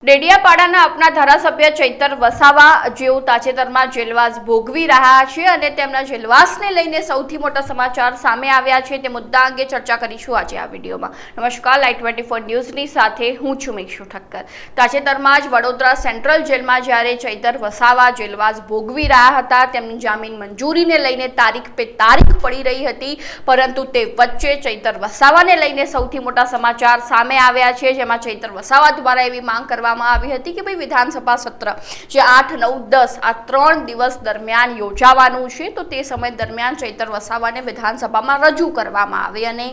ડેડિયાપાડાના આપના ધારાસભ્ય ચૈતર વસાવા જેઓ તાજેતરમાં જેલવાસ ભોગવી રહ્યા છે અને તેમના જેલવાસને લઈને સૌથી મોટા સમાચાર સામે આવ્યા છે તે મુદ્દા અંગે ચર્ચા કરીશું આજે આ વિડીયોમાં। નમસ્કાર, લાઈટ 24 ન્યૂઝની સાથે હું છું મેક્ષુ ઠક્કર। તાજેતરમાં જ વડોદરા સેન્ટ્રલ જેલમાં જ્યારે ચૈતર વસાવા જેલવાસ ભોગવી રહ્યા હતા તેમની જામીન મંજૂરીને લઈને તારીખ પે તારીખ પડી રહી હતી, પરંતુ તે વચ્ચે ચૈતર વસાવાને લઈને સૌથી મોટા સમાચાર સામે આવ્યા છે, જેમાં ચૈતર વસાવા દ્વારા એવી માંગ કરવામાં આવી હતી કે ભાઈ વિધાનસભા સત્ર જે 8, 9, 10 આ 3 દિવસ દરમિયાન યોજાવાનું છે તો તે સમય દરમિયાન ચૈતર વસાવાને વિધાનસભામાં રજૂ કરવામાં આવે અને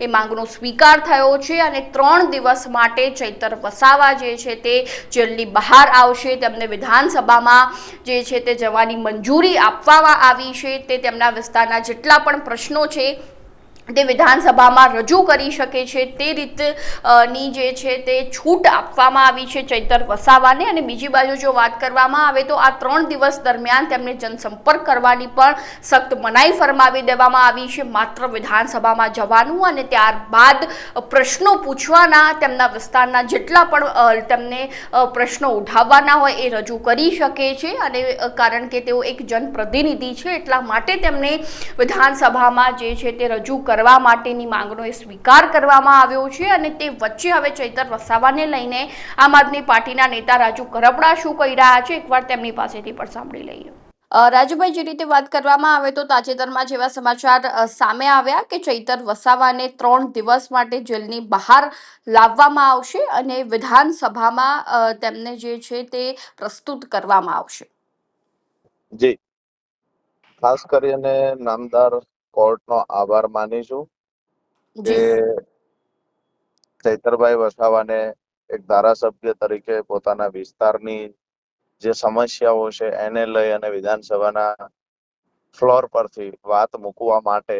એ માંગનો સ્વીકાર થયો છે અને 3 દિવસ માટે ચૈતર વસાવા જે છે તે જેલની બહાર આવશે, તેમને વિધાનસભામાં જે છે તે જવાની મંજૂરી આપવામાં આવી છે। તે તેમના વિસ્તારના જેટલા પણ પ્રશ્નો છે તે વિધાનસભામાં રજૂ કરી શકે છે તે રીતની જે છે તે છૂટ આપવામાં આવી છે ચૈતર વસાવાને। અને બીજી બાજુ જો વાત કરવામાં આવે તો આ 3 દિવસ દરમિયાન તેમને જનસંપર્ક કરવાની પણ સખ્ત મનાઈ ફરમાવી દેવામાં આવી છે। માત્ર વિધાનસભામાં જવાનું અને ત્યારબાદ પ્રશ્નો પૂછવાના, તેમના વિસ્તારના જેટલા પણ તેમને પ્રશ્નો ઉઠાવવાના હોય એ રજૂ કરી શકે છે અને કારણ કે તેઓ એક જનપ્રતિનિધિ છે એટલા માટે તેમને વિધાનસભામાં જે છે તે રજૂ કરવા માટેની માંગનો સ્વીકાર કરવામાં આવ્યો છે। અને તે વચ્ચે હવે ચૈતર વસાવાને લઈને આમ આદમી પાર્ટીના નેતા રાજુ કરપડા શું કહી રહ્યા છે એકવાર તેમની પાસેથી પણ સાંભળી લઈએ। રાજુભાઈ, જે રીતે વાત કરવામાં આવે તો તાજેતરમાં જેવા સમાચાર સામે આવ્યા કે ચૈતર વસાવાને 3 દિવસ માટે જેલની બહાર લાવવામાં આવશે અને વિધાનસભામાં તેમને જે છે તે પ્રસ્તુત કરવામાં આવશે। જી, ખાસ કરીને નામદાર કોર્ટનો આભાર માનીશું કે ચૈતરભાઈ વસાવાને એક ધારાસભ્ય તરીકે પોતાના વિસ્તારની જે સમસ્યાઓ છે એને લઈ અને વિધાનસભાના ફ્લોર પરથી વાત મૂકવા માટે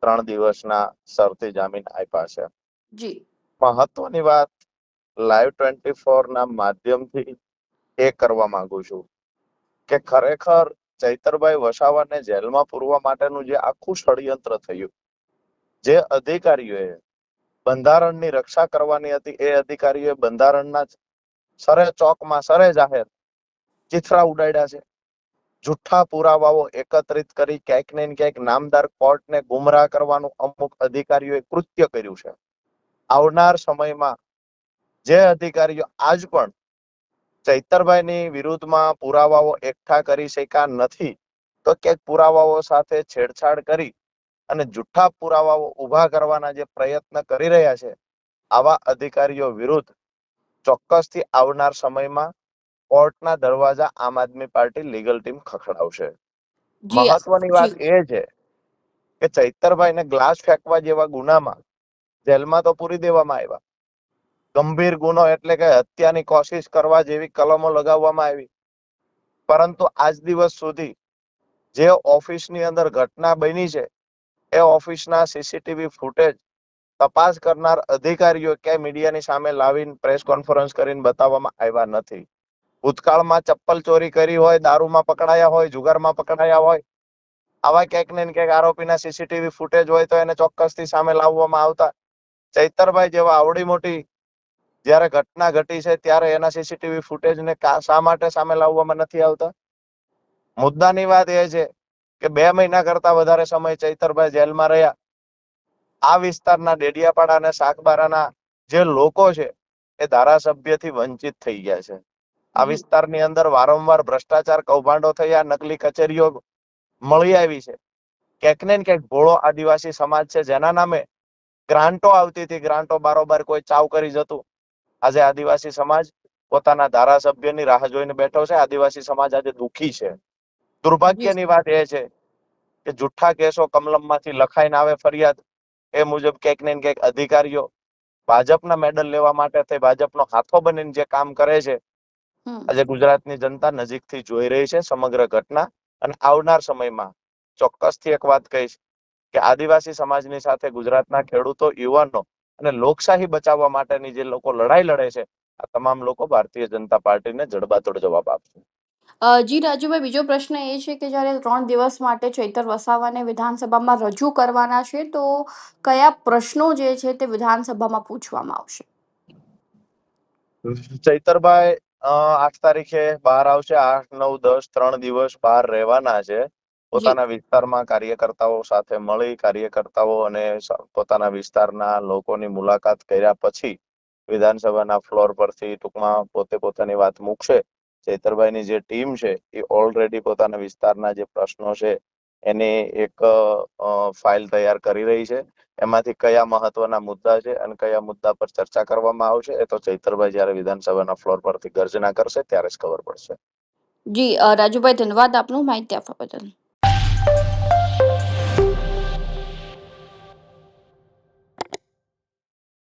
3 દિવસના શરતી જામીન આપ્યા છે। મહત્વની વાત લાઈવ 24 ના માધ્યમથી એ કરવા માંગુ છું કે ખરેખર ચૈતરભાઈ વસાવાને જેલમાં પૂરવા માટેનું જે આખું ષડયંત્ર થયું, જે અધિકારીઓએ બંધારણની રક્ષા કરવાની હતી એ અધિકારીઓએ બંધારણના સરે ચોકમાં સરે જાહેર ચિથરા ઉડાડ્યા છે। જુઠ્ઠા પુરાવાઓ એકત્રિત કરી ક્યાંક ને ક્યાંક નામદાર કોર્ટને ગુમરાહ કરવાનું અમુક અધિકારીઓએ કૃત્ય કર્યું છે। આવનાર સમયમાં જે અધિકારીઓ આજ પણ ચૈતરભાઈની વિરુદ્ધમાં પુરાવાઓ એકઠા કરી શક્યા નથી તો ક્યાંક પુરાવાઓ સાથે છેડછાડ કરી અને જુઠ્ઠા પુરાવાઓ ઉભા કરવાના જે પ્રયત્ન કરી રહ્યા છે, આવા અધિકારીઓ વિરુદ્ધ ચોક્કસથી આવનાર સમયમાં કોર્ટના દરવાજા આમ આદમી પાર્ટી લીગલ ટીમ ખખડાવશે। મહત્વની વાત એ છે કે ચૈતરભાઈને ગ્લાસ ફેંકવા જેવા ગુનામાં જેલમાં તો પૂરી દેવામાં આવ્યા, ગંભીર ગુનો એટલે કે હત્યાની કોશિશ કરવા જેવી કલમો લગાવવામાં આવી, પરંતુ આજ દિવસ સુધી જે ઓફિસની અંદર ઘટના બની છે એ ઓફિસના સીસીટીવી ફૂટેજ તપાસ કરનાર અધિકારીઓ ક્યાંય મીડિયાની સામે લાવીને પ્રેસ કોન્ફરન્સ કરીને બતાવવામાં આવ્યા નથી। ભૂતકાળમાં ચપ્પલ ચોરી કરી હોય, દારૂમાં પકડાયા હોય, જુગારમાં પકડાયા હોય, આવા ક્યાંક ને ક્યાંક આરોપીના સીસીટીવી ફૂટેજ હોય તો એને ચોક્કસથી સામે લાવવામાં આવતા। ચૈતરભાઈ જેવા આવડી મોટી જયારે ઘટના ઘટી છે ત્યારે એના સીસીટીવી ફૂટેજને શા માટે સામે લાવવામાં નથી આવતા? મુદ્દાની વાત એ છે કે 2 મહિના કરતા વધારે સમય ચૈતરભાઈ જેલમાં રહ્યા। આ વિસ્તારના ડેડિયાપાડા અને સાગબારાના જે લોકો છે એ ધારાસભ્યથી વંચિત થઈ ગયા છે। આ વિસ્તારની અંદર વારંવાર ભ્રષ્ટાચાર કૌભાંડો થયા, નકલી કચેરીઓ મળી આવી છે। ક્યાંક ને ક્યાંક ભોળો આદિવાસી સમાજ છે જેના નામે ગ્રાન્ટો આવતી હતી, ગ્રાન્ટો બારોબાર કોઈ ચાવ કરી જતું। આજે આદિવાસી સમાજ પોતાના ધારાસભ્યની રાહ જોઈને બેઠો છે। આદિવાસી સમાજ આજે દુઃખી છે। દુર્ભાગ્યની વાત એ છે કે જુઠ્ઠા કેસો કમલમમાંથી લખાઈને આવે ફરિયાદ એ મુજબ ક્યાંક ને ક્યાંક અધિકારીઓ ભાજપના મેડલ લેવા માટે થઈ ભાજપનો હાથો બનીને જે કામ કરે છે, આજે ગુજરાતની જનતા નજીકથી જોઈ રહી છે સમગ્ર ઘટના। અને આવનાર સમયમાં ચોક્કસથી એક વાત કહીશ કે આદિવાસી સમાજની સાથે ગુજરાતના ખેડૂતો, યુવાનો અને લોકશાહી બચાવવા માટેની જે લોકો લડાઈ લડે છે, આ તમામ લોકો ભારતીય જનતા પાર્ટીને જડબાતોડ જવાબ આપશે। જી રાજુભાઈ, બીજો પ્રશ્ન એ છે કે જ્યારે 3 દિવસ માટે ચૈતર વસાવાને વિધાનસભામાં રજૂ કરવાના છે તો કયા પ્રશ્નો જે છે તે વિધાનસભામાં પૂછવામાં આવશે? ચૈતરભાઈ 8 તારીખે બહાર આવશે. 8, 9, 10 3 દિવસ બહાર રહેવાના છે. જી પોતાના વિસ્તારમાં કાર્યકર્તાઓ સાથે મળી કાર્યકર્તાઓ અને પોતાના વિસ્તારના લોકોની મુલાકાત કર્યા પછી વિધાનસભાના ફ્લોર પરથી ટૂંકમાં પોતે પોતાની વાત મૂકશે. ચૈતરભાઈની જે ટીમ છે એ ઓલરેડી પોતાના વિસ્તારના જે પ્રશ્નો છે એની એક ફાઇલ તૈયાર કરી રહી છે. એમાંથી કયા મહત્વના મુદ્દા છે અને કયા મુદ્દા પર ચર્ચા કરવામાં આવશે એ તો ચૈતરભાઈ જયારે વિધાનસભાના ફ્લોર પરથી ગર્જના કરશે ત્યારે જ ખબર પડશે. જી રાજુભાઈ, ધન્યવાદ આપનું માહિતી આપવા બદલ.